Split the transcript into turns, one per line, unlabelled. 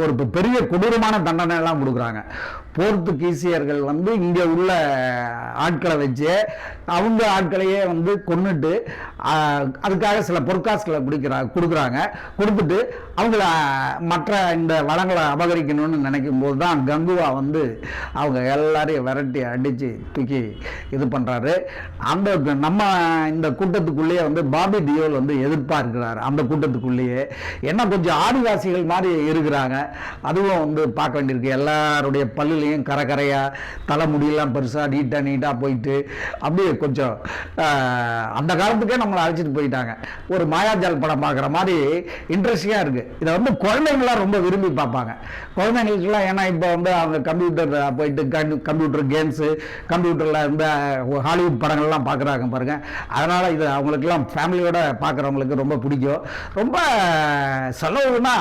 ஒரு பெரிய கொடூரமான தண்டனை எல்லாம் கொடுக்குறாங்க. போர்த்துகீசியர்கள் வந்து இங்கே உள்ள ஆட்களை வச்சு அவங்க ஆட்களையே வந்து கொன்னுட்டு அதுக்காக சில பொற்காசுகளை கொடுக்குறாங்க. கொடுத்துட்டு அவங்கள மற்ற இந்த வளங்களை அபகரிக்கணும்னு நினைக்கும் போது தான் கங்குவா வந்து அவங்க எல்லாரையும் விரட்டி அடித்து தூக்கி இது பண்ணுறாரு. அந்த நம்ம இந்த கூட்டத்துக்குள்ளேயே வந்து பாபி தியோல் வந்து எதிர்பார்க்கிறார். அந்த கூட்டத்துக்குள்ளேயே என்ன கொஞ்சம் ஆதிவாசிகள் மாதிரி இருக்கிறாங்க. அதுவும் வந்து பார்க்க வேண்டியிருக்கு. எல்லாருடைய பல்லுலையும் கரையாக தலைமுடியெல்லாம் பெருசாக நீட்டாக போயிட்டு அப்படியே கொஞ்சம் அந்த காலத்துக்கே நம்மளை அழைச்சிட்டு போயிட்டாங்க. ஒரு மாயாஜால் படம் பார்க்குற மாதிரி இன்ட்ரெஸ்டிங்காக இருக்குது. இதை வந்து குழந்தைங்களாம் ரொம்ப விரும்பி பார்ப்பாங்க. குழந்தைங்களுக்குலாம் ஏன்னா இப்போ வந்து அவங்க கம்ப்யூட்டர் போயிட்டு கம்ப்யூட்டர் கேம்ஸு, கம்ப்யூட்டரில் இந்த ஹாலிவுட் படங்கள்லாம் பார்க்குறாங்க பாருங்கள். அதனால் இது அவங்களுக்கெல்லாம் ஃபேமிலியோட பார்க்குறவங்களுக்கு ரொம்ப பிடிக்கும். ரொம்ப செலவுனா